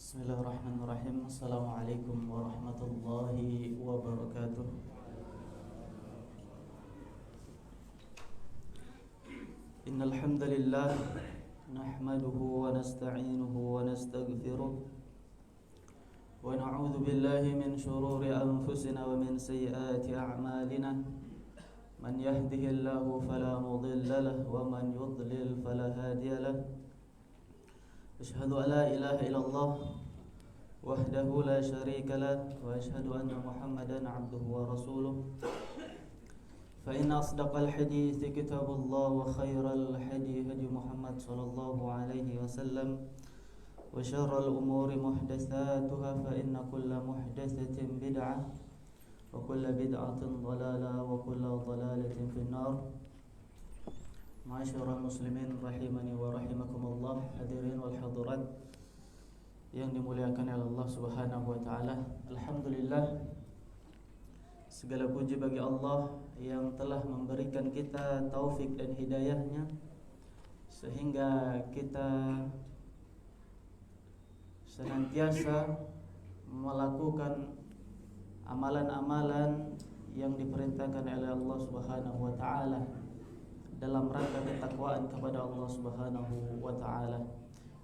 Bismillahirrahmanirrahim. Assalamualaikum warahmatullahi wabarakatuh. Innal hamdalillah nahmaduhu wa nasta'inuhu wa nastaghfiruh wa na'udzu billahi min shururi anfusina wa min sayyiati a'malina. Man yahdihillahu fala mudilla lahu wa man yudlil fala hadiya lahu. Asyhadu an la ilaha illallah wahdahu la syarika lah wa asyhadu anna Muhammadan abduhu wa rasuluh. Fa inna asdaqal hadithi kitabullah wa khairal hadi hadi Muhammad sallallahu alaihi wasallam wa syarral umuri muhdatsatuha fa inna kulla muhdatsatin bid'ah wa kulla bid'atin dhalalah wa kulla dhalalatin finnar. Ma'asyiral muslimin rahimani wa rahimakumullah, hadirin wal hadirat yang dimuliakan oleh Allah Subhanahu wa taala. Alhamdulillah, segala puji bagi Allah yang telah memberikan kita taufik dan hidayahnya sehingga kita senantiasa melakukan amalan-amalan yang diperintahkan oleh Allah Subhanahu wa taala dalam rangka ketakwaan kepada Allah Subhanahu wa taala.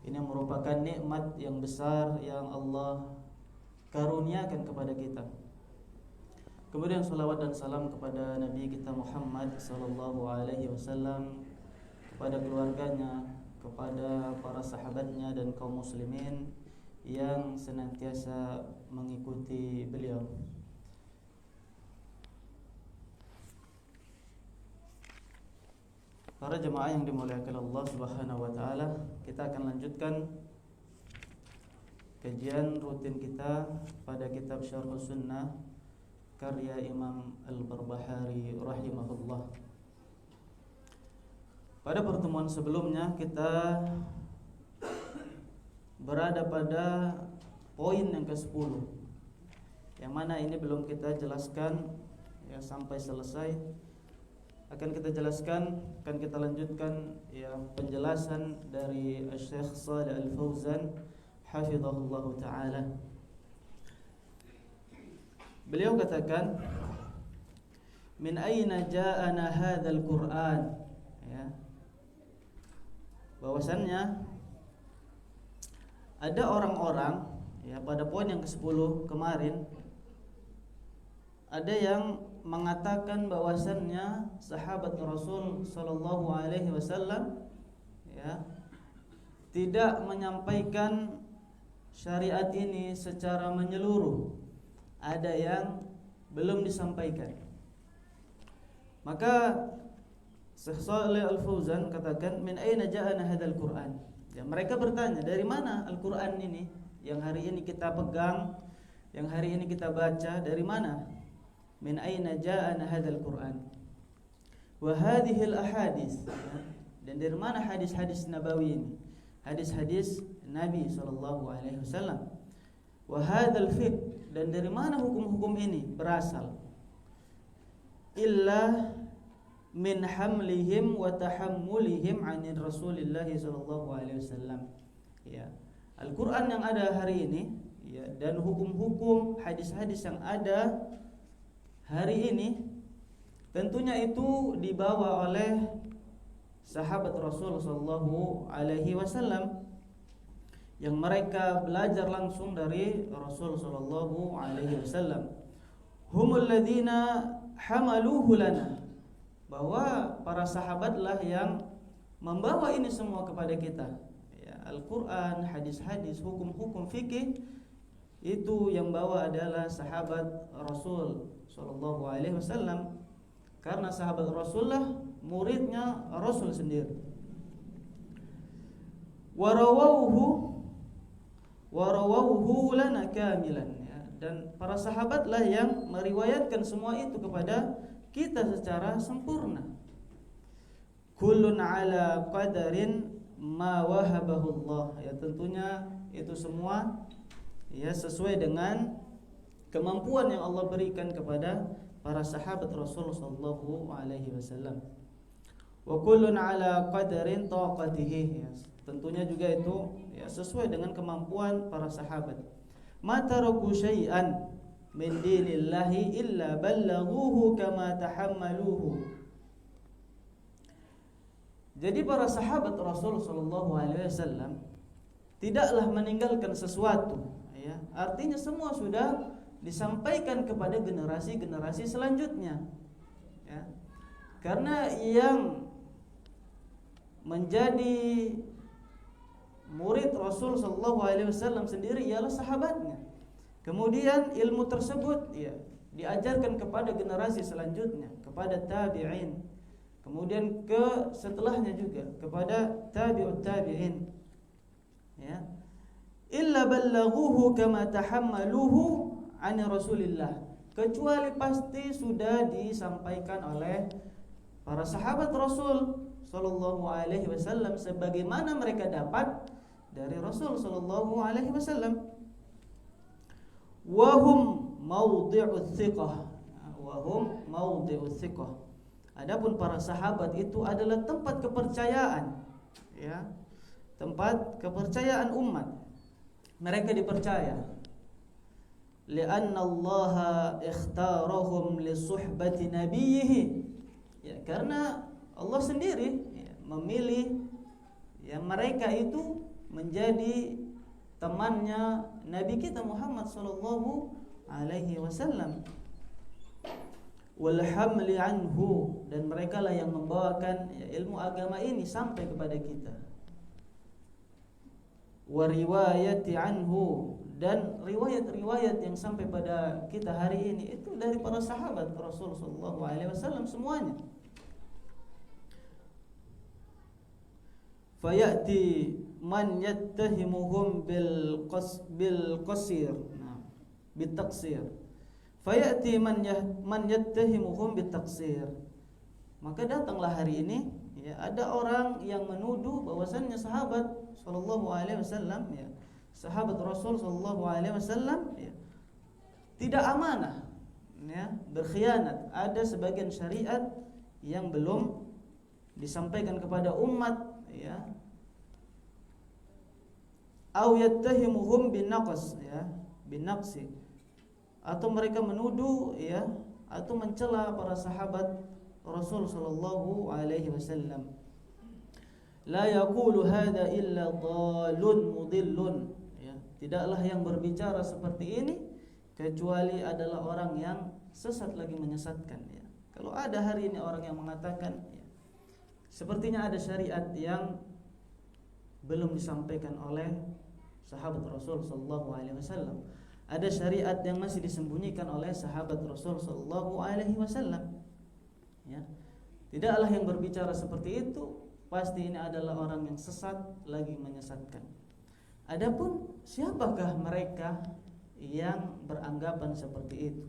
Ini merupakan nikmat yang besar yang Allah karuniakan kepada kita. Kemudian salawat dan salam kepada Nabi kita Muhammad sallallahu alaihi wasallam, kepada keluarganya, kepada para sahabatnya dan kaum muslimin yang senantiasa mengikuti beliau. Para jemaah yang dimuliakan Allah Subhanahu wa taala, kita akan lanjutkan kajian rutin kita pada kitab Syarh Sunnah karya Imam Al-Barbahari rahimahullah. Pada pertemuan sebelumnya kita berada pada poin yang ke-10, yang mana ini belum kita jelaskan ya sampai selesai. Akan kita jelaskan, akan kita lanjutkan ya penjelasan dari Syekh Shalih Al-Fauzan hafizahullah taala. Beliau katakan, min aina ja'ana hadzal Qur'an, ya, bahwasannya ada orang-orang ya pada poin yang ke-10 kemarin ada yang mengatakan bahwasannya sahabat Rasul sallallahu alaihi wasallam ya tidak menyampaikan syariat ini secara menyeluruh. Ada yang belum disampaikan. Maka Syekh Shalih Al-Fauzan katakan, min aina ja'ana hadzal Qur'an. Ya, mereka bertanya, dari mana Al-Qur'an ini yang hari ini kita pegang, yang hari ini kita baca, dari mana? Min aina ja'ana hadzal Qur'an wa hadhil ahadits, dan dari mana hadis-hadis nabawi ini, hadis-hadis Nabi sallallahu alaihi wasallam, wa hadzal fiqh, dan dari mana hukum-hukum ini berasal, illa min hamlihim wa tahammulihim 'anil Rasulillah sallallahu alaihi wasallam. Ya, Al-Qur'an yang ada hari ini ya, dan hukum-hukum hadis-hadis yang ada hari ini tentunya itu dibawa oleh sahabat Rasul sallallahu alaihi wasallam yang mereka belajar langsung dari Rasul sallallahu alaihi wasallam. Humul ladzina hamaluhu lana, bahwa para sahabatlah yang membawa ini semua kepada kita. Ya, Al-Qur'an, hadis-hadis, hukum-hukum fikih itu yang bawa adalah sahabat Rasul sallallahu alaihi wasallam, karena sahabat Rasulullah muridnya Rasul sendiri. Warawauhu lana kamilan, ya, dan para sahabatlah yang meriwayatkan semua itu kepada kita secara sempurna. Kullun ala qadarin ma wahabahu Allah, ya tentunya itu semua ya sesuai dengan kemampuan yang Allah berikan kepada para sahabat Rasul sallallahu alaihi wasallam. Wa kullun ala qadarin taqatihi, tentunya juga itu ya sesuai dengan kemampuan para sahabat. Ma taraku syai'an min dinillahi illa ballaghuhu kama tahammaluhu. Jadi para sahabat Rasul sallallahu alaihi wasallam tidaklah meninggalkan sesuatu, ya. Artinya semua sudah disampaikan kepada generasi-generasi selanjutnya, ya. Karena yang menjadi murid Rasul sallallahu alaihi wasallam sendiri ialah sahabatnya. Kemudian ilmu tersebut ya diajarkan kepada generasi selanjutnya, kepada tabi'in. Kemudian setelahnya juga kepada tabi'ut tabi'in. Ya. Illa ballaghuhu kama tahammaluhu an Rasulillah. Kecuali pasti sudah disampaikan oleh para sahabat Rasul sallallahu alaihi wasallam sebagaimana mereka dapat dari Rasul sallallahu alaihi wasallam. Wa hum mawdi'uts thiqah. Wa hum mawdi'uts thiqah. Adapun para sahabat itu adalah tempat kepercayaan, ya. Tempat kepercayaan umat. Mereka dipercaya. Li'anna Allah ikhtarahum li suhbati nabiyhi. Ya, karena Allah sendiri ya, memilih ya mereka itu menjadi temannya Nabi kita Muhammad sallallahu alaihi wasallam. Wal hamli anhu, dan mereka lah yang membawakan ya, ilmu agama ini sampai kepada kita. Wa riwayati anhu, dan riwayat-riwayat yang sampai pada kita hari ini itu dari para sahabat Rasul sallallahu alaihi wasallam semuanya. Fayati man yattahimuhum bil qasir, bil taqsir. Fayati man yattahimuhum bil taqsir. Maka datanglah hari ini ya, ada orang yang menuduh bahwasannya sahabat sallallahu alaihi wasallam ya, sahabat Rasul sallallahu alaihi wasallam ya, tidak amanah ya, berkhianat. Ada sebagian syariat yang belum disampaikan kepada umat ya. Au yattahimuhum bin naqs ya, bin naqsi. Atau mereka menuduh ya, atau mencela para sahabat Rasul sallallahu alaihi wasallam. La yaqulu hadza illa dhalun mudillun ya. Tidaklah yang berbicara seperti ini kecuali adalah orang yang sesat lagi menyesatkan ya. Kalau ada hari ini orang yang mengatakan ya, sepertinya ada syariat yang belum disampaikan oleh sahabat Rasul sallallahu alaihi wasallam. Ada syariat yang masih disembunyikan oleh sahabat Rasul sallallahu alaihi wasallam. Ya. Tidaklah yang berbicara seperti itu pasti ini adalah orang yang sesat lagi menyesatkan. Adapun siapakah mereka yang beranggapan seperti itu?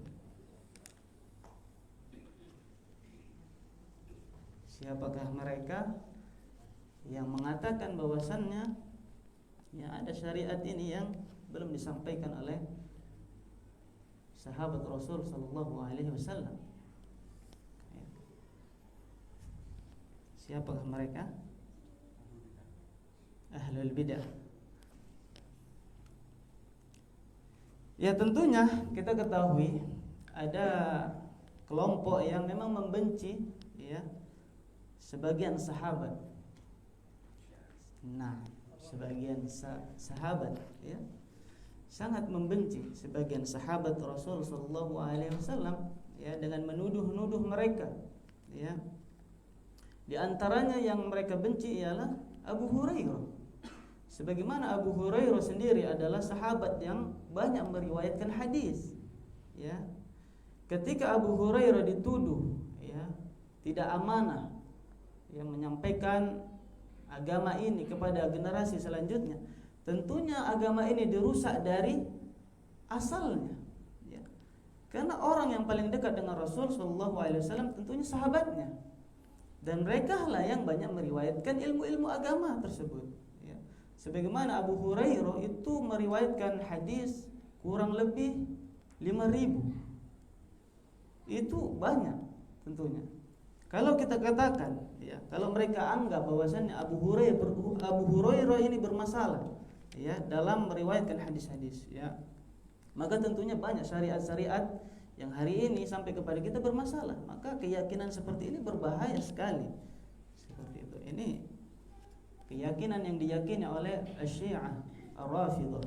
Siapakah mereka yang mengatakan bahwasannya ya ada syariat ini yang belum disampaikan oleh sahabat Rasul sallallahu alaihi wasallam? Siapakah mereka? Ahlul bidah. Ya tentunya kita ketahui ada kelompok yang memang membenci ya sebagian sahabat. Nah, sebagian sahabat ya sangat membenci sebagian sahabat Rasul sallallahu alaihi wasallam ya, dengan menuduh-nuduh mereka ya. Di antaranya yang mereka benci ialah Abu Hurairah. Sebagaimana Abu Hurairah sendiri adalah sahabat yang banyak meriwayatkan hadis ya. Ketika Abu Hurairah dituduh ya tidak amanah yang menyampaikan agama ini kepada generasi selanjutnya, tentunya agama ini dirusak dari asalnya ya. Karena orang yang paling dekat dengan Rasul sallallahu alaihi wasallam tentunya sahabatnya, dan mereka lah yang banyak meriwayatkan ilmu-ilmu agama tersebut ya. Sebagaimana Abu Hurairah itu meriwayatkan hadis kurang lebih 5.000. Itu banyak tentunya. Kalau kita katakan, ya, kalau mereka anggap bahwasannya Abu Hurairah ini bermasalah, ya, dalam meriwayatkan hadis-hadis, ya, maka tentunya banyak syariat-syariat yang hari ini sampai kepada kita bermasalah. Maka keyakinan seperti ini berbahaya sekali. Seperti itu. Ini keyakinan yang diyakini oleh Syiah Ar-Rafidah.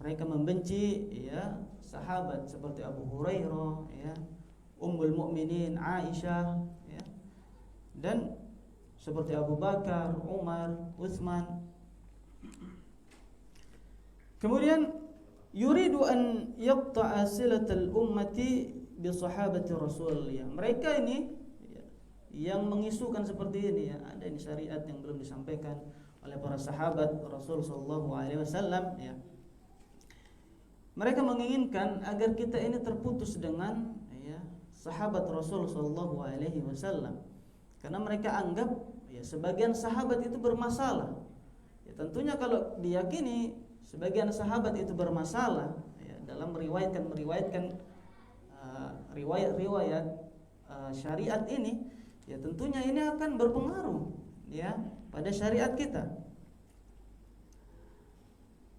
Mereka membenci, ya, sahabat seperti Abu Hurairah, ya, Ummul Mukminin Aisyah, ya, dan seperti Abu Bakar, Umar, Utsman. Kemudian yuridu an yaqta'a silatal ummati bi sahabati Rasul, ya. Mereka ini, ya, yang mengisukan seperti ini, ya, ada ini syariat yang belum disampaikan oleh para sahabat Rasul sallallahu alaihi wasallam, ya. Mereka menginginkan agar kita ini terputus dengan, ya, sahabat Rasul sallallahu alaihi wasallam. Karena mereka anggap, ya, sebagian sahabat itu bermasalah. Ya, tentunya kalau diyakini sebagian sahabat itu bermasalah, ya, dalam meriwayatkan riwayat-riwayat syariat ini, ya, tentunya ini akan berpengaruh, ya, pada syariat kita.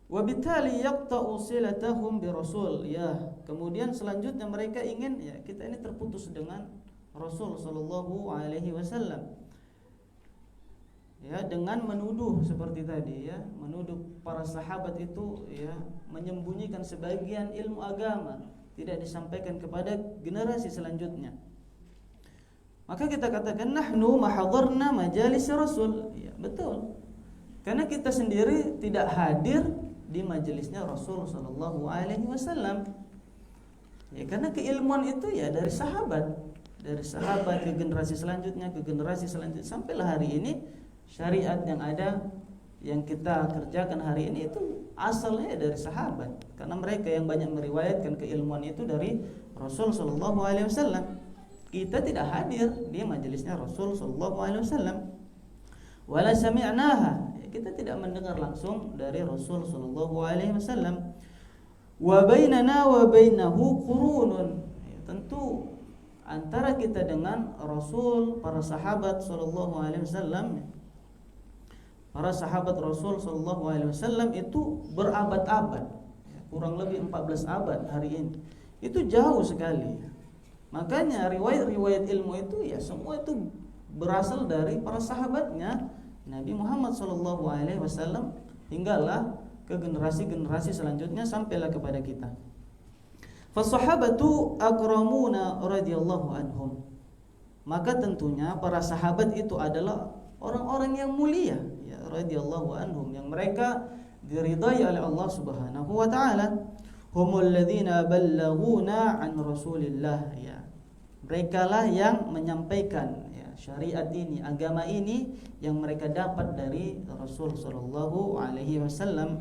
Wabitali yaqta'u silatahum bi Rasul, ya. Kemudian selanjutnya mereka ingin, ya, kita ini terputus dengan Rasul sallallahu alaihi wasallam. Ya, dengan menuduh seperti tadi, ya, menuduh para sahabat itu, ya, menyembunyikan sebagian ilmu agama, tidak disampaikan kepada generasi selanjutnya. Maka kita katakan nahnu mahadarna majalis Rasul, ya, betul. Karena kita sendiri tidak hadir di majelisnya Rasul sallallahu alaihi wasallam. Ya, karena keilmuan itu, ya, dari sahabat ke generasi selanjutnya, sampailah hari ini syariat yang ada yang kita kerjakan hari ini itu asalnya dari sahabat. Karena mereka yang banyak meriwayatkan keilmuan itu dari Rasul sallallahu alaihi wasallam. Kita tidak hadir di majelisnya Rasul sallallahu alaihi wasallam. Wala sami'naha, kita tidak mendengar langsung dari Rasul sallallahu alaihi wasallam. Wa bainana wa bainahu qurunun, ya, tentu antara kita dengan Rasul, para sahabat sallallahu alaihi wasallam, para sahabat Rasul sallallahu alaihi wasallam itu berabad-abad, ya, kurang lebih 14 abad hari ini. Itu jauh sekali. Makanya riwayat-riwayat ilmu itu, ya, semua itu berasal dari para sahabatnya Nabi Muhammad sallallahu alaihi wasallam hinggalah ke generasi-generasi selanjutnya sampailah kepada kita. Fasahabatu akramuna radhiyallahu anhum. Maka tentunya para sahabat itu adalah orang-orang yang mulia, ya, radhiyallahu anhum, yang mereka diridai oleh Allah Subhanahu wa taala. Humul ladzina ballaghuna an Rasulillah, ya. Merekalah yang menyampaikan, ya, syariat ini, agama ini yang mereka dapat dari Rasul sallallahu alaihi wasallam.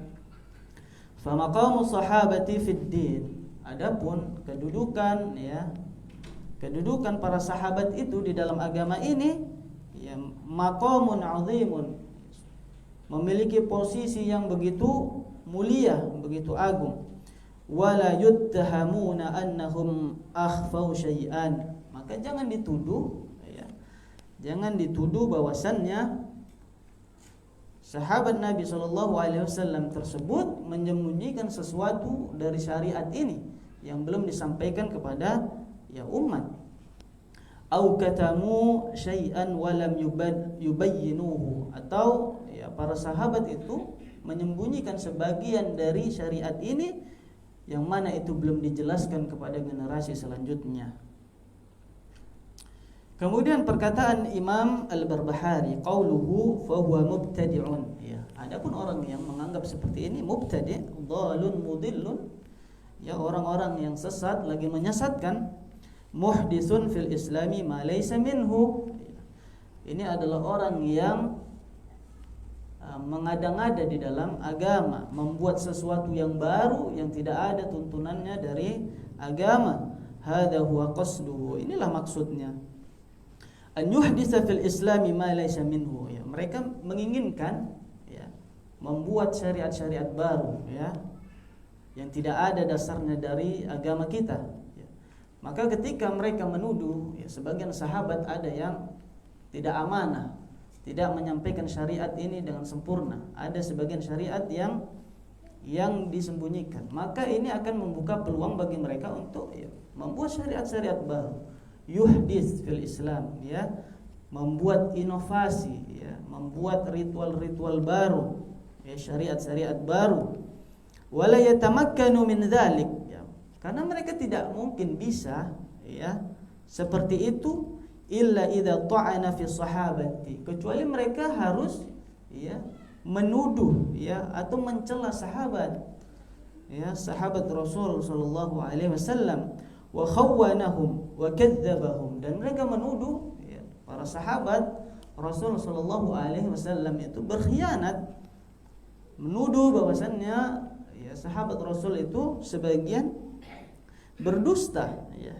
Fa maqamu sahabati fid din. Adapun kedudukan, ya, kedudukan para sahabat itu di dalam agama ini, ya, maqamun azimun, memiliki posisi yang begitu mulia, begitu agung. Wala yuttahamuna annahum akhfau syai'an. Maka jangan dituduh, ya, jangan dituduh bahwasannya sahabat Nabi sallallahu alaihi wasallam tersebut menyembunyikan sesuatu dari syariat ini yang belum disampaikan kepada, ya, umat. Au katamu syai'an wa lam yubayyinuhu, atau, ya, para sahabat itu menyembunyikan sebagian dari syariat ini yang mana itu belum dijelaskan kepada generasi selanjutnya. Kemudian perkataan Imam Al-Barbahari, qauluhu fa huwa mubtadi'un, ya. Adapun orang yang menganggap seperti ini mubtadi', dhalun mudillun, ya, orang-orang yang sesat lagi menyesatkan. Muhditsun fil islami ma laysa minhu, ini adalah orang yang mengada-ngada di dalam agama, membuat sesuatu yang baru yang tidak ada tuntunannya dari agama. Hadza huwa qasduhu, inilah maksudnya. An yuhditsa fil islami ma laysa minhu, ya. Mereka menginginkan, ya, membuat syariat-syariat baru, ya, yang tidak ada dasarnya dari agama kita, ya. Maka ketika mereka menuduh, ya, sebagian sahabat ada yang tidak amanah, tidak menyampaikan syariat ini dengan sempurna. Ada sebagian syariat yang disembunyikan. Maka ini akan membuka peluang bagi mereka untuk, ya, membuat syariat-syariat baru. Yuhdits fil Islam, ya, membuat inovasi, ya, membuat ritual-ritual baru, ya, syariat-syariat baru. Wala yatamakkanu min dzalik, ya. Karena mereka tidak mungkin bisa, ya, seperti itu illa idza ta'ana fi sahabati, kecuali mereka harus, ya, menuduh, ya, atau mencela sahabat, ya, sahabat Rasul sallallahu alaihi wasallam, wa khawwanahum wa kadzdzabahum, dan mereka menuduh, ya, para sahabat Rasul sallallahu alaihi wasallam itu berkhianat, menuduh bahwasannya, ya, sahabat Rasul itu sebagian berdusta, ya.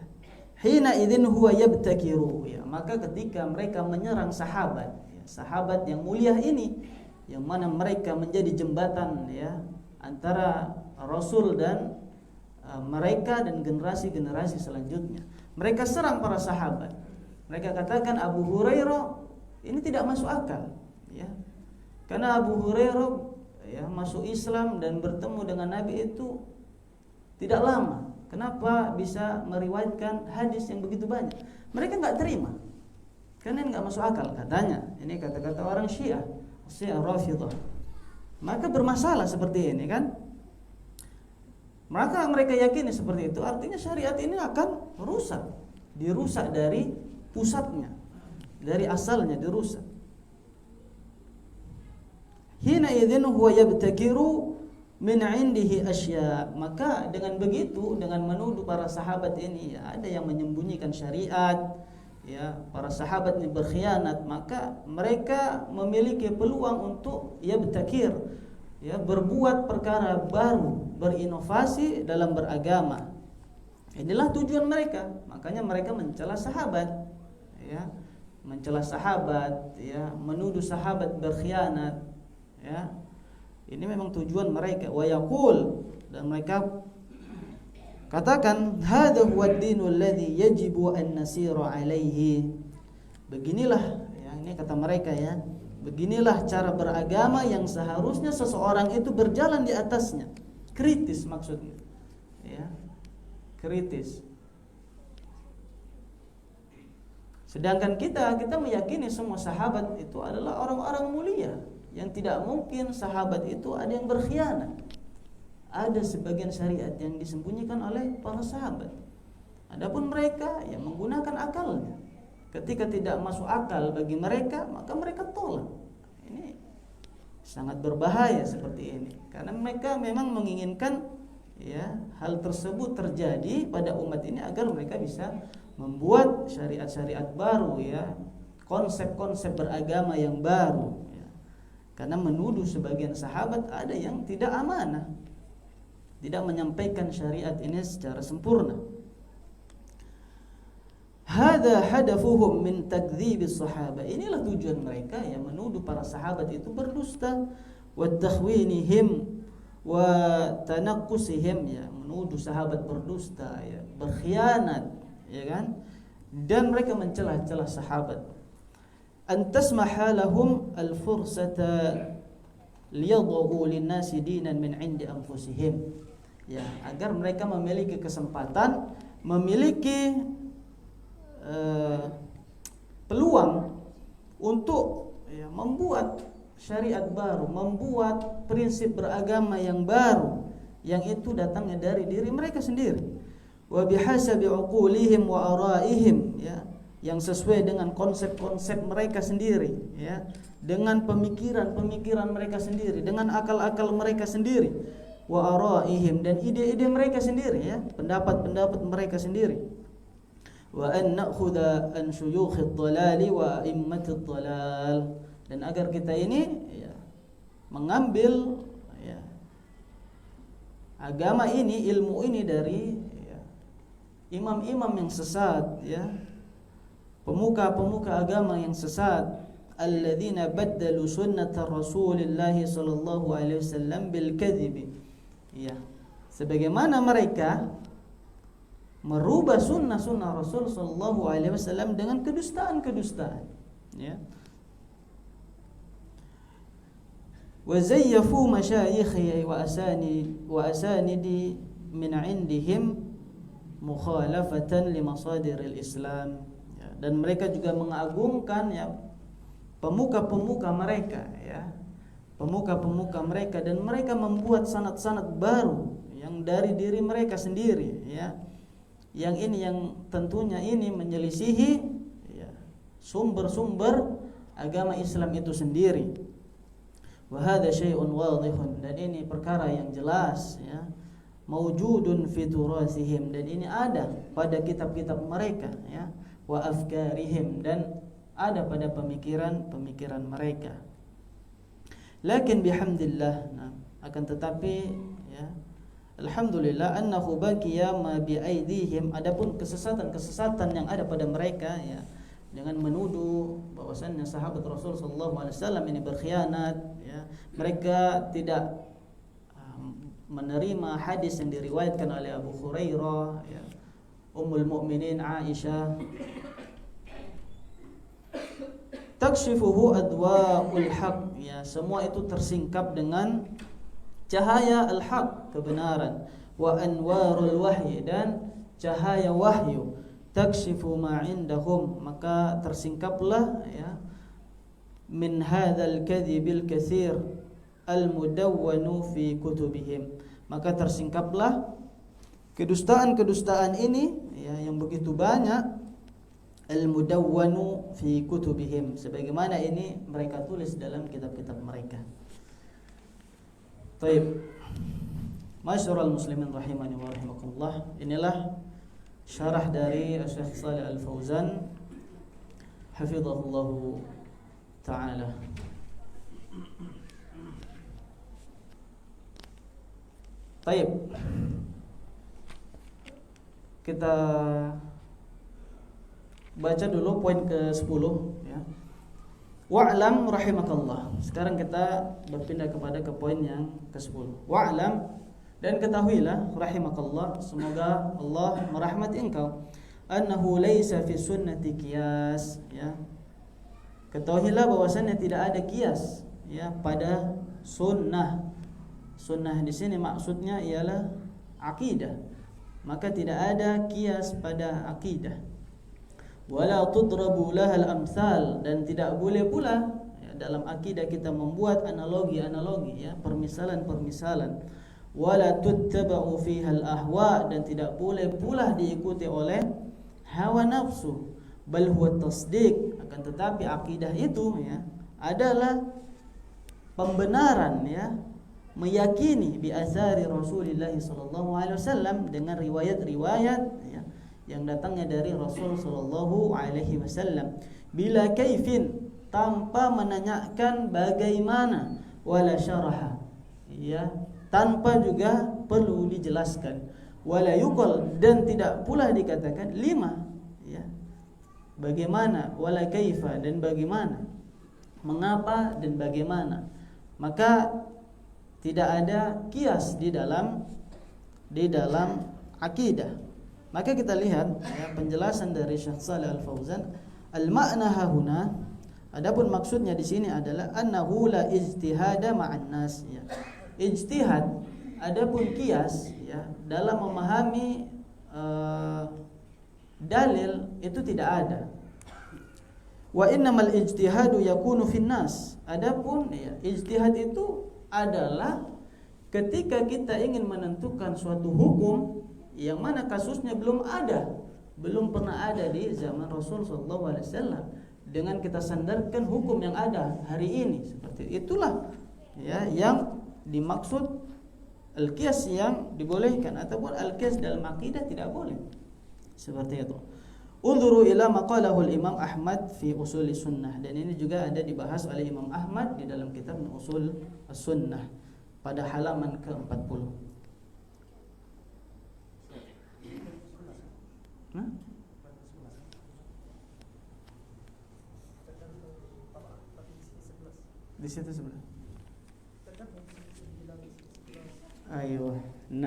Hina idzin huwa yabtakiru, ya, maka ketika mereka menyerang sahabat, ya, sahabat yang mulia ini, yang mana mereka menjadi jembatan, ya, antara Rasul dan mereka dan generasi-generasi selanjutnya. Mereka serang para sahabat. Mereka katakan Abu Hurairah ini tidak masuk akal, ya. Karena Abu Hurairah, ya, masuk Islam dan bertemu dengan Nabi itu tidak lama. Kenapa bisa meriwayatkan hadis yang begitu banyak? Mereka enggak terima. Karena ini enggak masuk akal katanya. Ini kata-kata orang Syiah Rafidhah. Maka bermasalah seperti ini, kan? Maka mereka yakini seperti itu, artinya syariat ini akan rusak. Dirusak dari pusatnya, dari asalnya dirusak. Hina idzin huwa yabtakiru min indihi asya, maka dengan begitu, dengan menuduh para sahabat ini, ya, ada yang menyembunyikan syariat, ya, para sahabat ini berkhianat, maka mereka memiliki peluang untuk yabtakir, ya, berbuat perkara baru, berinovasi dalam beragama. Inilah tujuan mereka. Makanya mereka mencela sahabat, ya, mencela sahabat, ya, menuduh sahabat berkhianat, ya. Ini memang tujuan mereka. Wa yaqul, dan mereka katakan hadza huwa ad-dinul ladzi yajibu an nasira alaihi. Beginilah, ya, ini kata mereka, ya, beginilah cara beragama yang seharusnya seseorang itu berjalan di atasnya. Kritis maksudnya, ya, kritis. Sedangkan kita meyakini semua sahabat itu adalah orang-orang mulia, yang tidak mungkin sahabat itu ada yang berkhianat. Ada sebagian syariat yang disembunyikan oleh para sahabat. Adapun mereka yang menggunakan akalnya. Ketika tidak masuk akal bagi mereka, maka mereka tolak. Ini sangat berbahaya seperti ini, karena mereka memang menginginkan, ya, hal tersebut terjadi pada umat ini agar mereka bisa membuat syariat-syariat baru, ya, konsep-konsep beragama yang baru. Karena menuduh sebagian sahabat ada yang tidak amanah, tidak menyampaikan syariat ini secara sempurna. Hadza hadafuhum min takdzibis sahabah. Inilah tujuan mereka, yang menuduh para sahabat itu berdusta, wa takhwinihim wa tanaqqusihim, ya, menuduh sahabat berdusta, ya, berkhianat, ya, kan? Dan mereka mencela-cela sahabat. Antasmaha lahum al-fursata liyadhu lin-nasi dinan min 'indi anfusihim, ya, agar mereka memiliki kesempatan, memiliki peluang untuk, ya, membuat syariat baru, membuat prinsip beragama yang baru, yang itu datangnya dari diri mereka sendiri. Wa bihasabi uqulihim wa araihim, ya, yang sesuai dengan konsep-konsep mereka sendiri, ya, dengan pemikiran-pemikiran mereka sendiri, dengan akal-akal mereka sendiri, wa araihim, dan ide-ide mereka sendiri, ya, pendapat-pendapat mereka sendiri. Wa an na'khudha an syuyukhid dhalali wa a'immatid dhalal, dan agar kita ini, ya, mengambil, ya, agama ini, ilmu ini dari, ya, imam-imam yang sesat, ya, pemuka-pemuka agama yang sesat, alladzina baddalu sunnata Rasulillah sallallahu alaihi wasallam bil kadhib, ya, sebagaimana mereka merubah sunnah-sunnah Rasul sallallahu alaihi wasallam dengan kedustaan-kedustaan, ya. Wa zayyafu masyayikhi wa asanidi min indihim mukhalafatan li masadiril Islam, ya. Dan mereka juga mengagungkan, ya, pemuka-pemuka mereka, ya. Pemuka-pemuka mereka, dan mereka membuat sanad-sanad baru yang dari diri mereka sendiri, ya. Yang ini yang tentunya ini menyelisihi, ya, sumber-sumber agama Islam itu sendiri. Wa hadza syai'un wadhihun, dan ini perkara yang jelas, ya. Mawjudun fi turathihim, dan ini ada pada kitab-kitab mereka, ya. Wa afkarihim, dan ada pada pemikiran-pemikiran mereka. Lakin bihamdillah, nah, akan tetapi, ya, alhamdulillah annahu baqiya ma bi aidihim, adapun kesesatan-kesesatan yang ada pada mereka, ya, dengan menuduh bahwasannya sahabat Rasul sallallahu alaihi wasallam ini berkhianat, ya. Mereka tidak menerima hadis yang diriwayatkan oleh Abu Hurairah, ya, Ummul Mukminin Aisyah. Takshifuhu adwa'ul haq, ya, semua itu tersingkap dengan cahaya al-haq, kebenaran, wa anwarul wahyi, dan cahaya wahyu. Takshifu ma indahum, maka tersingkaplah, ya, min hadzal kadhibil katsir al-mudawwanu fi kutubihim, maka tersingkaplah kedustaan-kedustaan ini, ya, yang begitu banyak, al-mudawwanu fi kutubihim, sebagaimana ini mereka tulis dalam kitab-kitab mereka. Baik. Masyarul muslimin rahimani wa rahimakumullah. Inilah syarah dari Syekh Shalih Al-Fauzan hafizahullah taala. Baik. Kita baca dulu poin ke-10, ya. Wa'lam rahimakallah. Sekarang kita berpindah kepada ke poin yang ke-10. Wa'lam, dan ketahuilah rahimakallah, semoga Allah merahmati engkau, annahu laisa fi sunnati qiyas, ya. Ketahuilah bahwasanya tidak ada qiyas, ya, pada sunnah. Sunnah di sini maksudnya ialah akidah. Maka tidak ada qiyas pada akidah. Wala tudrabu lahal amsal, dan tidak boleh pula, ya, dalam akidah kita membuat analogi-analogi, ya, permisalan-permisalan. Wala tuttaba'u fihal ahwa, dan tidak boleh pula diikuti oleh hawa nafsu. Bal huwa tasdiq, akan tetapi akidah itu, ya, adalah pembenaran, ya, meyakini bi athari Rasulullah sallallahu alaihi wasallam, dengan riwayat-riwayat, ya, yang datangnya dari Rasul sallallahu alaihi wasallam, bila kaifin, tanpa menanyakan bagaimana, wala syaraha, ya, tanpa juga perlu dijelaskan, wala yuqal, dan tidak pula dikatakan lima, ya, bagaimana, wala kaifa, dan bagaimana, mengapa dan bagaimana. Maka tidak ada qiyas di dalam akidah. Maka kita lihat, ya, penjelasan dari Syekh Shalih Al-Fauzan, al-ma'na hahuna, adapun maksudnya di sini adalah annahu la ijtihada ma'an nas, ya. Ijtihad, adapun qiyas, ya, dalam memahami dalil itu tidak ada. Wa innamal ijtihadu yakunu fin nas, adapun, ya, ijtihad itu adalah ketika kita ingin menentukan suatu hukum yang mana kasusnya belum pernah ada di zaman Rasul sallallahu alaihi wasallam, dengan kita sandarkan hukum yang ada hari ini, seperti itulah, ya, yang dimaksud al-qiyas yang dibolehkan, ataupun al-qiyas dalam akidah tidak boleh, seperti itu. Unzuru ila maqalahu al-Imam Ahmad fi usul sunnah, dan ini juga ada dibahas oleh Imam Ahmad di dalam kitab Usul As-Sunnah pada halaman ke-40. Di situ sebelah. Ayo, 6.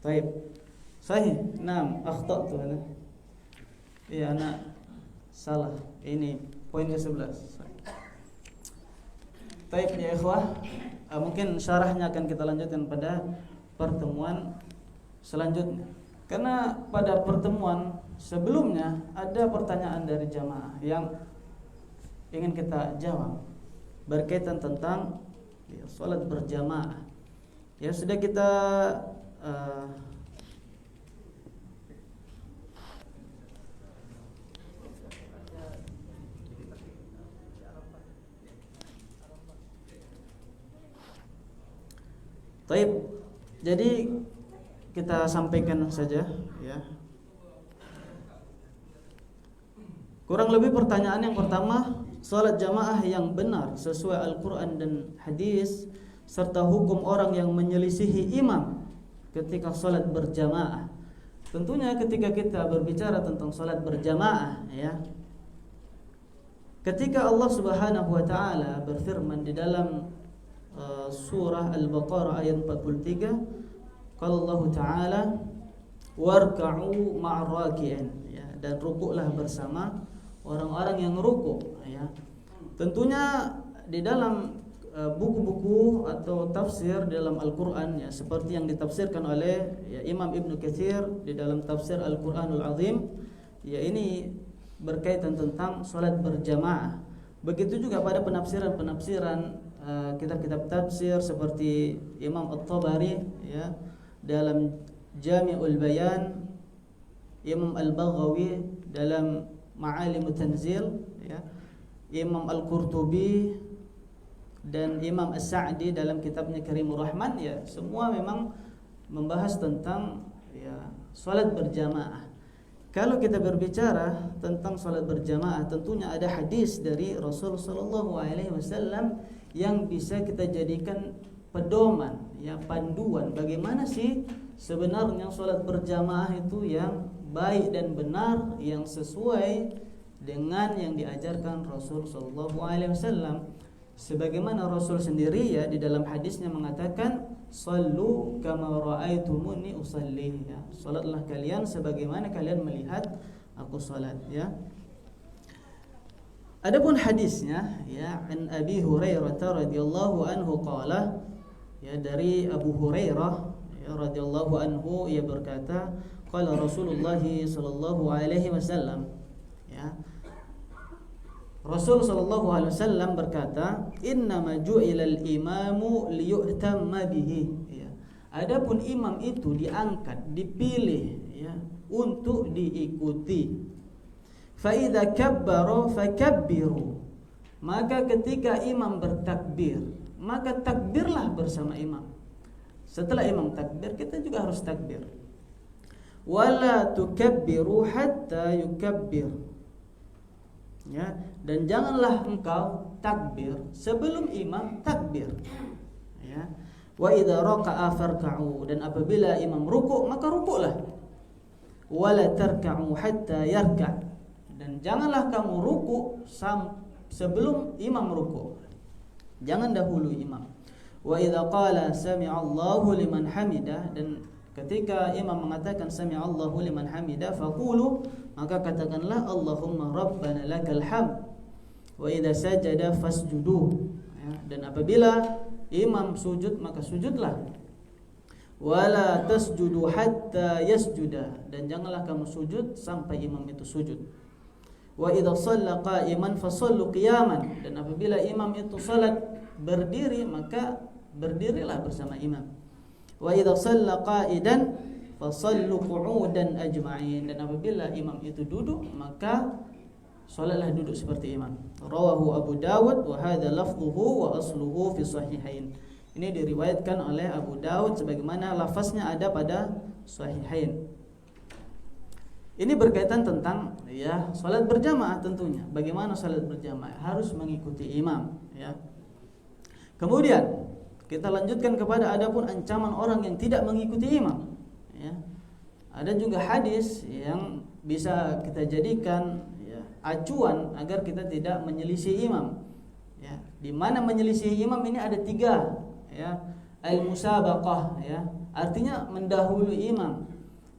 Baik. Sahih. Naam, akhtatu ana. Ya, anak salah. Ini poin ke-11. Baik ya ikhwah, mungkin syarahnya akan kita lanjutkan pada pertemuan selanjutnya. Karena pada pertemuan sebelumnya ada pertanyaan dari jamaah yang ingin kita jawab berkaitan tentang salat berjamaah. Ya sudah kita Taib. Jadi kita sampaikan saja ya. Kurang lebih pertanyaan yang pertama, salat jamaah yang benar sesuai Al-Qur'an dan hadis serta hukum orang yang menyelisihi imam ketika salat berjamaah. Tentunya ketika kita berbicara tentang salat berjamaah ya, ketika Allah Subhanahu wa taala berfirman di dalam surah Al-Baqarah ayat 43, qala Allah taala warka'u ma'ar raki'in ya, dan rukuklah bersama orang-orang yang rukuk ya. Tentunya di dalam buku-buku atau tafsir dalam Al-Qur'an ya, seperti yang ditafsirkan oleh ya, Imam Ibnu Katsir di dalam tafsir Al-Qur'anul Azim ya, ini berkaitan tentang salat berjamaah. Begitu juga pada penafsiran-penafsiran kitab-kitab tafsir seperti Imam At-Tabari ya, dalam Jami'ul Bayan, Imam Al-Baghawi dalam Ma'alimut Tanzil ya, Imam Al-Qurtubi dan Imam As-Sa'di dalam kitabnya Karimur Rahman ya, semua memang membahas tentang ya salat berjamaah. Kalau kita berbicara tentang salat berjamaah, tentunya ada hadis dari Rasul sallallahu alaihi wasallam yang bisa kita jadikan pedoman ya, panduan bagaimana sih sebenarnya salat berjamaah itu yang baik dan benar, yang sesuai dengan yang diajarkan Rasul sallallahu alaihi wasallam. Sebagaimana Rasul sendiri ya di dalam hadisnya mengatakan, "Shallu kama ra'aitumuni usalli." Ya, salatlah kalian sebagaimana kalian melihat aku salat ya. Adapun hadisnya ya, an Abi Hurairah radhiyallahu anhu qala, ya dari Abu Hurairah ya radhiyallahu anhu, ia berkata, qala Rasulullah sallallahu alaihi wasallam ya, Rasul sallallahu alaihi wasallam berkata, "Innama ju'ilal imamu liyu'tamma bihi." Ya. Adapun imam itu diangkat, dipilih ya untuk diikuti. Fa idza kabbara fakabbiru. Maka ketika imam bertakbir, maka takbirlah bersama imam. Setelah imam takbir, kita juga harus takbir. Wala tukabbiru hatta yukabbir. Ya, dan janganlah engkau takbir sebelum imam takbir. Ya. Wa idza raka'a farka'u, dan apabila imam rukuk maka rukuklah. Wala tarka'u hatta yarka', dan janganlah kamu rukuk sebelum imam rukuk. Jangan dahulu imam. Wa idza qala sami'allahu liman hamidah, dan ketika imam mengatakan sami'allahu liman hamidah, faqulu, maka katakanlah Allahumma rabbana lakal hamd. Wa idza sajada fasjudu, ya, dan apabila imam sujud maka sujudlah. Wala tasjudu hatta yasjuda, dan janganlah kamu sujud sampai imam itu sujud. Wa idza shalla qa'iman fasallu qiyaman, dan apabila imam itu salat berdiri maka berdirilah bersama imam. Wa idza shalla qa'idan fasallu qu'udan ajma'in, dan apabila imam itu duduk maka salatlah duduk seperti imam. Rawahu Abu Dawud wa hadza lafdhuhu wa asluhu fi sahihain. Ini diriwayatkan oleh Abu Dawud sebagaimana lafaznya ada pada sahihain. Ini berkaitan tentang ya salat berjamaah tentunya. Bagaimana salat berjamaah? Harus mengikuti imam ya. Kemudian kita lanjutkan kepada adapun ancaman orang yang tidak mengikuti imam ya. Ada juga hadis yang bisa kita jadikan ya, acuan agar kita tidak menyelisih imam ya. Di mana menyelisih imam ini ada 3 ya. Al-musabaqah ya, artinya mendahului imam.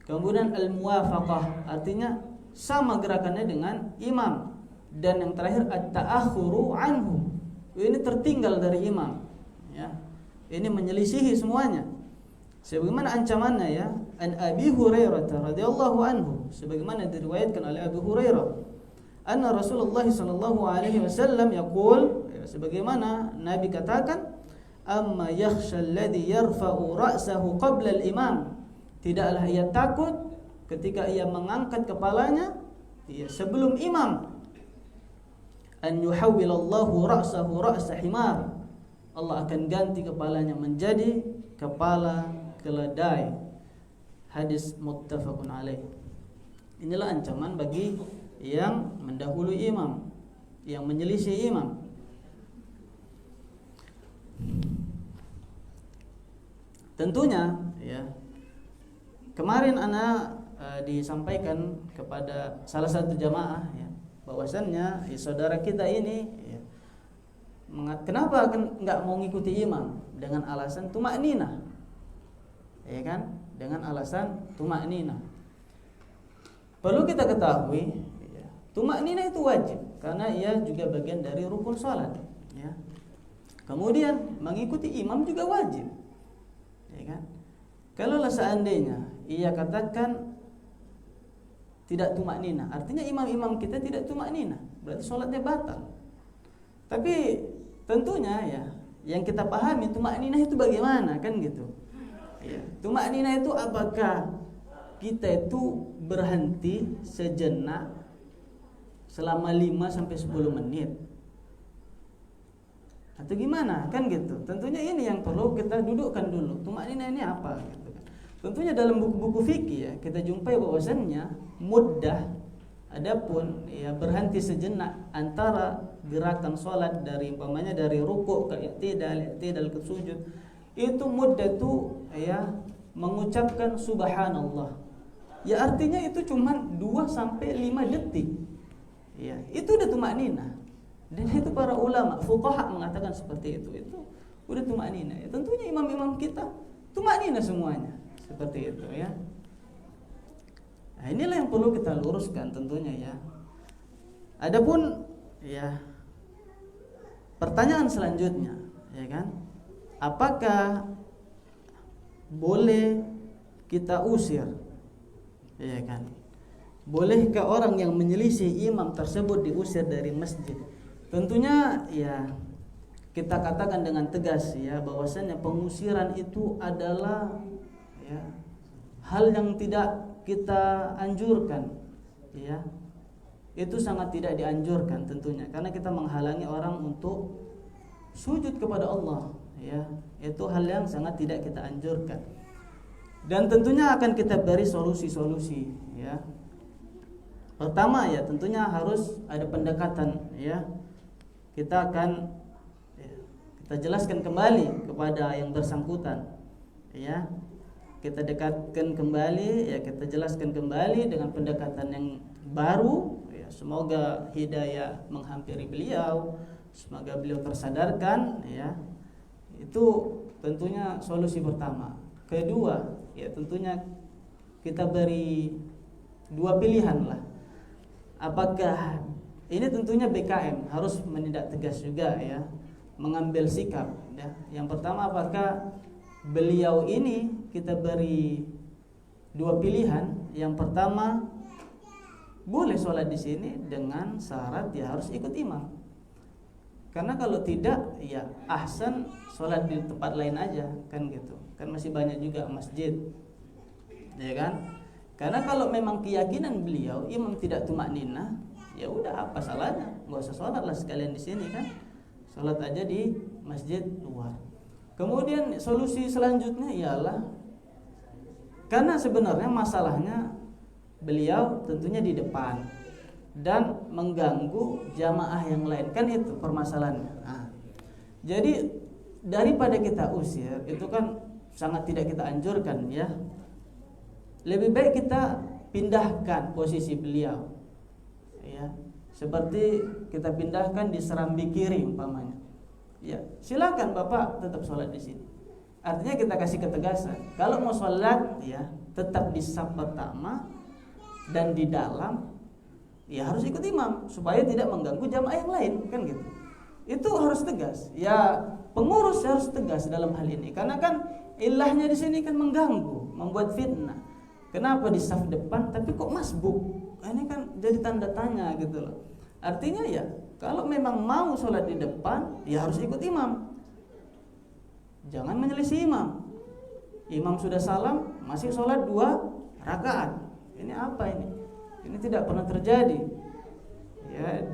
Kemudian al-muwafaqah, artinya sama gerakannya dengan imam. Dan yang terakhir at-ta'akhuru anhu, ini tertinggal dari imam, ya. Ini menyelisihi semuanya. Sebagaimana ancamannya, ya, an Abi Hurairah radhiyallahu anhu, sebagaimana diriwayatkan oleh Abu Hurairah, anna Rasulullah sallallahu alaihi wasallam yaqul, ya, sebagaimana Nabi katakan, amma yakhsha alladhi yarfa'u ra'sahu qabla al-imam, tidaklah ia takut ketika ia mengangkat kepalanya, ya, sebelum imam, an yuhawwilallahu ra'sahu ra'sa himar, Allah akan ganti kepalanya menjadi kepala keledai. Hadis muttafaqun alaih. Inilah ancaman bagi yang mendahului imam, yang menyelisih imam. Tentunya, ya, kemarin ana disampaikan kepada salah satu jamaah, ya, bahwasannya, ya, saudara kita ini, ya, kenapa nggak mau ngikuti imam dengan alasan tumakninah, ya kan? Dengan alasan tumakninah. Perlu kita ketahui, ya, tumakninah itu wajib karena ia juga bagian dari rukun salat, ya. Kemudian mengikuti imam juga wajib, ya kan? Kalau seandainya ia katakan tidak tumakninah, artinya imam-imam kita tidak tumakninah, berarti salatnya batal. Tapi tentunya, ya, yang kita pahami tumakninah itu bagaimana, kan gitu. Ya, tumakninah itu apakah kita itu berhenti sejenak selama 5 sampai 10 menit? Atau gimana, kan gitu. Tentunya ini yang perlu kita dudukkan dulu. Tumakninah ini apa, gitu kan. Tentunya dalam buku-buku fikih, ya, kita jumpai bahwasannya muddah, adapun, ya, berhenti sejenak antara gerakan salat dari umpamanya dari ruku' ke i'tidal ke sujud, itu muddah itu, ya, mengucapkan subhanallah. Ya, artinya itu cuma 2 sampai 5 detik. Ya, itu udah tumakninah. Dan itu para ulama fuqaha mengatakan seperti itu. Itu udah tumakninah. Ya, tentunya imam-imam kita tumakninah semuanya. Seperti itu, ya. Nah, inilah yang perlu kita luruskan tentunya, ya. Adapun, ya, pertanyaan selanjutnya, ya kan? Apakah boleh kita usir, ya kan? Bolehkah orang yang menyelisih imam tersebut diusir dari masjid? Tentunya, ya, kita katakan dengan tegas, ya, bahwasannya pengusiran itu adalah, ya, hal yang tidak kita anjurkan, ya. Itu sangat tidak dianjurkan tentunya, karena kita menghalangi orang untuk sujud kepada Allah, ya. Itu hal yang sangat tidak kita anjurkan. Dan tentunya akan kita beri solusi-solusi, ya. Pertama, ya, tentunya harus ada pendekatan, ya. Kita akan, ya, kita jelaskan kembali kepada yang bersangkutan, ya. Kita dekatkan kembali, ya, kita jelaskan kembali dengan pendekatan yang baru, ya. Semoga hidayah menghampiri beliau, semoga beliau tersadarkan, ya. Itu tentunya solusi pertama. Kedua, ya, tentunya kita beri 2 pilihan lah. Apakah ini tentunya BKM harus menindak tegas juga, ya, mengambil sikap, ya. Yang pertama, apakah beliau ini kita beri 2 pilihan. Yang pertama, boleh sholat di sini dengan syarat dia harus ikut imam. Karena kalau tidak, ya, ahsan sholat di tempat lain aja, kan gitu. Kan masih banyak juga masjid, ya kan? Karena kalau memang keyakinan beliau imam tidak tumakninah, ya udah, apa salahnya? Nggak usah sholat lah sekalian di sini, kan? Sholat aja di masjid luar. Kemudian solusi selanjutnya ialah, karena sebenarnya masalahnya beliau tentunya di depan dan mengganggu jamaah yang lain, kan itu permasalahannya. Nah, jadi daripada kita usir, itu kan sangat tidak kita anjurkan, ya. Lebih baik kita pindahkan posisi beliau, ya. Seperti kita pindahkan di serambi kiri umpamanya. Ya, silakan Bapak tetap sholat di sini. Artinya kita kasih ketegasan. Kalau mau sholat ya tetap di saf pertama dan di dalam ya harus ikut imam supaya tidak mengganggu jamaah yang lain, kan gitu. Itu harus tegas. Ya pengurus harus tegas dalam hal ini karena kan ilahnya di sini kan mengganggu, membuat fitnah. Kenapa di saf depan tapi kok masbuk? Ini kan jadi tanda tanya gitu loh. Artinya ya kalau memang mau sholat di depan ya harus ikut imam. Jangan menyelisih imam. Imam sudah salam masih sholat 2 rakaat. Ini apa ini? Ini tidak pernah terjadi ya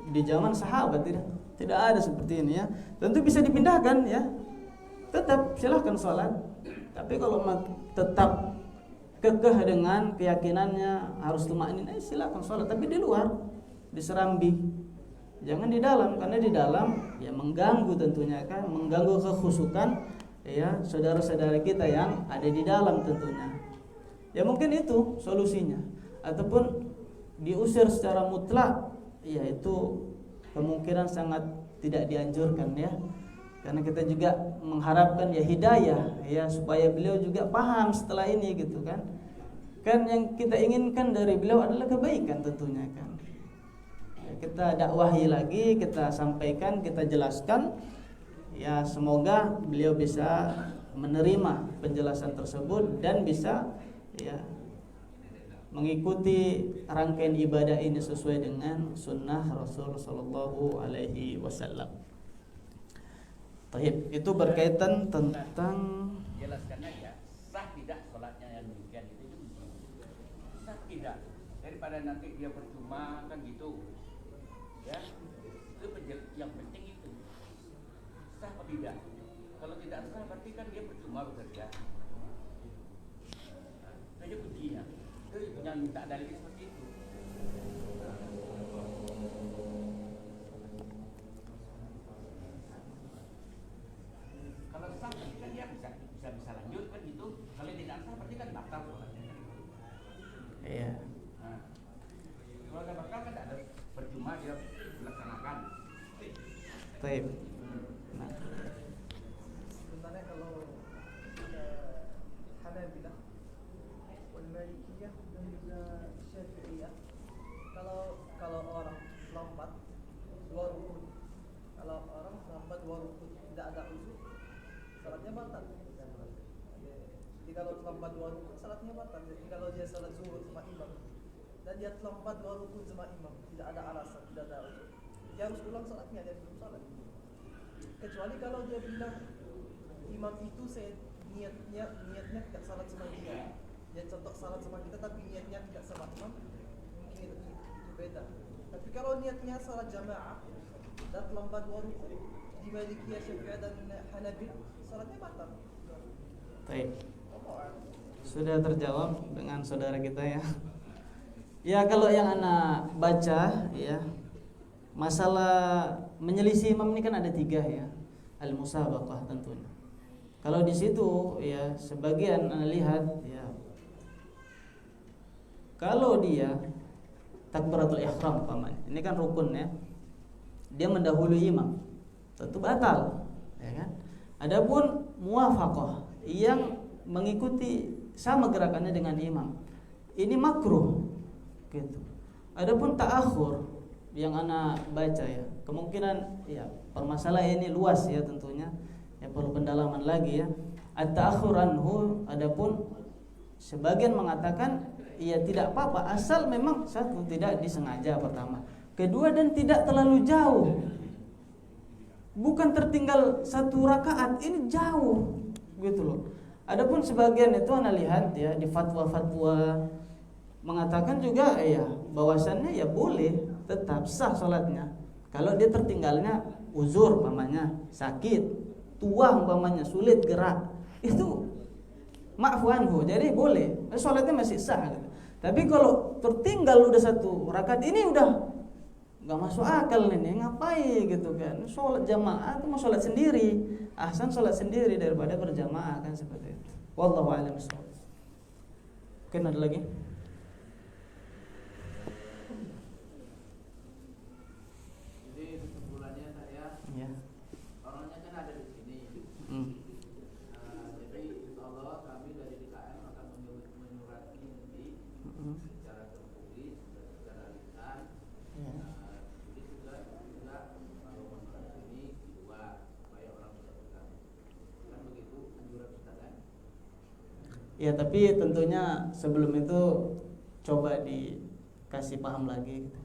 di zaman sahabat, tidak ada seperti ini ya. Tentu bisa dipindahkan ya. Tetap silahkan sholat. Tapi kalau tetap kekeh dengan keyakinannya harus tumakninah, silakan sholat. Tapi di luar, di serambi, jangan di dalam, karena di dalam ya mengganggu tentunya kan, mengganggu kekhusyukan ya saudara-saudara kita yang ada di dalam tentunya. Ya mungkin itu solusinya. Ataupun diusir secara mutlak, ya itu kemungkinan sangat tidak dianjurkan ya. Karena kita juga mengharapkan ya hidayah ya supaya beliau juga paham setelah ini gitu kan. Kan yang kita inginkan dari beliau adalah kebaikan tentunya kan. Ya, kita dakwahi lagi, kita sampaikan, kita jelaskan. Ya semoga beliau bisa menerima penjelasan tersebut dan bisa ya mengikuti rangkaian ibadah ini sesuai dengan sunnah Rasul sallallahu alaihi wasallam. Taib, itu berkaitan tentang jelaskan aja sah tidak sholatnya yang demikian itu sah tidak daripada nanti dia percuma kan gitu ya. Itu yang penting itu sah atau tidak. Kalau tidak sah berarti kan dia percuma bekerja. Itu aja kuncinya. Itu jangan minta dalil seperti itu. Kalau sah berarti kan dia bisa lanjut kan gitu. Kalau tidak sah berarti kan batal sholatnya. iya. Nah, kalau ada batal kan ada percuma dia melaksanakan. Taib. Nah, sebenarnya kalau Hanabilah, Malikiyah dan juga Syafi'iyah, kalau orang lambat 2 rukun, kalau orang lambat 2 rukun tidak ada uzur, salatnya batal. Jadi kalau lambat 2 rukun salatnya batal. Jadi kalau dia salat zuhur sama imam dan dia terlambat 2 rukun sama imam, tidak ada alasan, tidak ada uzur, dia harus ulang salatnya, dia belum salat. Kecuali kalau dia bilang imam itu saya niatnya tidak salat sama dia. Dia contoh salat sama kita tapi niatnya tidak sama imam, mungkin itu beda. Tapi kalau niatnya salat jamaah dan terlambat 2 rukun di Malikiyah, Syafi'iyah dan Hanabil, salatnya batal. taib. Sudah terjawab dengan saudara kita ya. Ya kalau yang anak baca ya, masalah menyelisih imam ini kan ada 3 ya. Al-musabaqah tentunya. Kalau di situ ya sebagian anak lihat ya, kalau dia takbiratul ihram paman, ini kan rukun ya, dia mendahului imam, tentu batal, ya kan? Adapun muwafaqah yang mengikuti sama gerakannya dengan imam, ini makruh, gitu. Adapun ta'akhur yang anak baca ya, kemungkinan ya permasalahan ini luas ya tentunya, ya perlu pendalaman lagi ya. At-ta'akhur anhu, adapun sebagian mengatakan ya tidak apa-apa asal memang satu tidak disengaja pertama, kedua dan tidak terlalu jauh, bukan tertinggal 1 rakaat, ini jauh gitu loh. Adapun sebagian itu ana lihat ya di fatwa-fatwa mengatakan juga ya bahwasannya ya boleh tetap sah salatnya kalau dia tertinggalnya uzur umpamanya sakit, tua umpamanya sulit gerak, itu ma'fu anhu, jadi boleh salatnya masih sah gitu. Tapi kalau tertinggal udah 1 rakaat ini udah nggak masuk akal nih, ngapain gitu kan? Sholat jamaah itu mau sholat sendiri, ahsan sholat sendiri daripada berjamaah kan seperti itu. Wallahu a'lam bishawab. Mungkin ada lagi? Jadi kesimpulannya saya, Ya. orangnya kan ada di sini. Ya, tapi tentunya sebelum itu coba dikasih paham lagi gitu.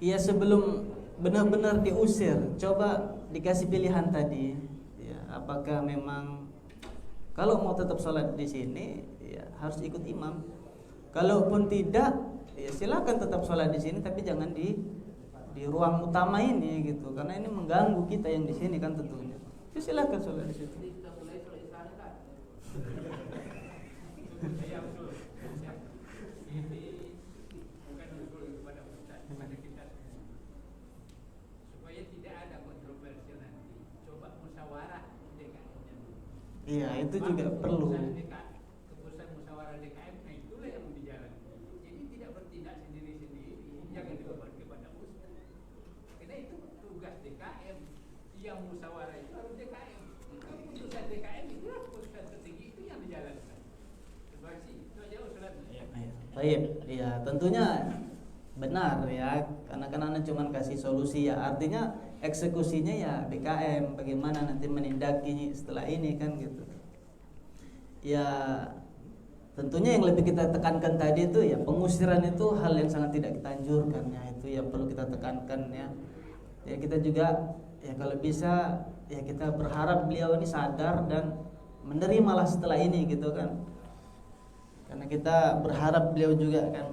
Ya, sebelum benar-benar diusir, coba dikasih pilihan tadi. Ya, apakah memang kalau mau tetap sholat di sini, ya harus ikut imam. Kalaupun tidak, ya silakan tetap sholat di sini, tapi jangan di ruang utama ini gitu, karena ini mengganggu kita yang di sini kan tentunya. Ya silakan sholat di situ. Iya, itu juga perlu. Keputusan musyawarah DKM, nah itulah yang dijalankan. Jadi tidak bertindak sendiri-sendiri, jangan dibeban kepada ustaz. Karena itu tugas DKM. Yang musyawarah itu harus DKM. Keputusan DKM itu keputusan tertinggi, itu yang dijalankan. Terima kasih. Itu aja usulannya. Baik, ya tentunya benar ya, karena kan Anda cuma kasih solusi ya, artinya eksekusinya ya BKM, bagaimana nanti menindaki setelah ini kan gitu. Ya tentunya yang lebih kita tekankan tadi itu ya, pengusiran itu hal yang sangat tidak kita anjurkan ya, itu yang perlu kita tekankan ya. Ya kita juga ya kalau bisa ya kita berharap beliau ini sadar dan menerimalah setelah ini gitu kan. Karena kita berharap beliau juga kan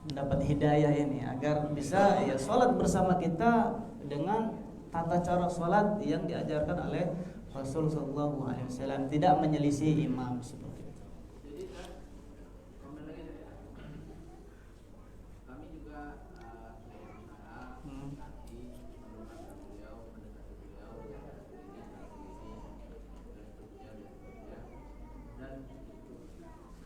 mendapat hidayah ini agar bisa ya sholat bersama kita dengan tata cara sholat yang diajarkan oleh Rasul Sallallahu Alaihi Wasallam, tidak menyelisih imam seperti itu. Jadi kami juga nanti mendengarkan beliau, mendekati beliau, dan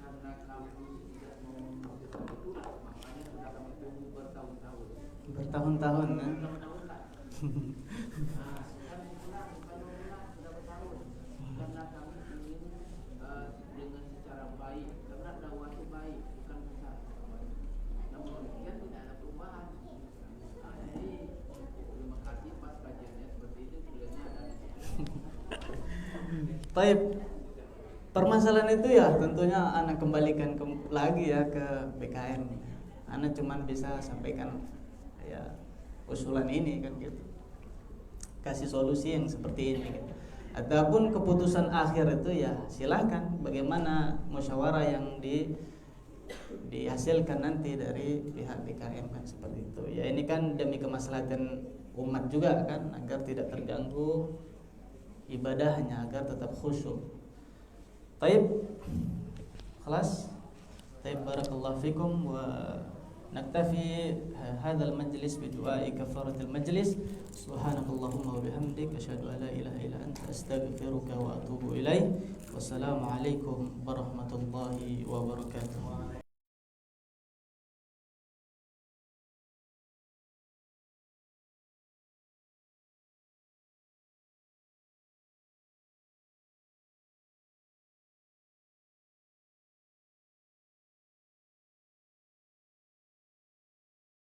karena kami tidak mau itu, makanya sudah kami tunggu bertahun-tahun. Bertahun-tahun ya. Karena kami ingin dengan secara baik, karena dakwah itu baik, bukan besar. Namun demikian tidak ada perubahan. Jadi terima kasih pas kajiannya seperti itu, tujuannya ada di situ. Baik, permasalahan itu ya tentunya anak kembalikan lagi ya ke BKM. Anak cuman bisa sampaikan ya usulan ini kan gitu, kasih solusi yang seperti ini gitu. Ataupun keputusan akhir itu ya silahkan bagaimana musyawarah yang dihasilkan nanti dari pihak BKM kan seperti itu. Ya ini kan demi kemaslahatan umat juga kan, agar tidak terganggu ibadahnya, agar tetap khusyuk. Baik, خلاص. طيب بارك الله فيكم ونكتفي هذا المجلس بدعاء كفارة المجلس. سبحانك اللهم وبحمدك أشهد أن لا إله إلا أنت أستغفرك وأتوب إليك. والسلام عليكم ورحمة الله وبركاته.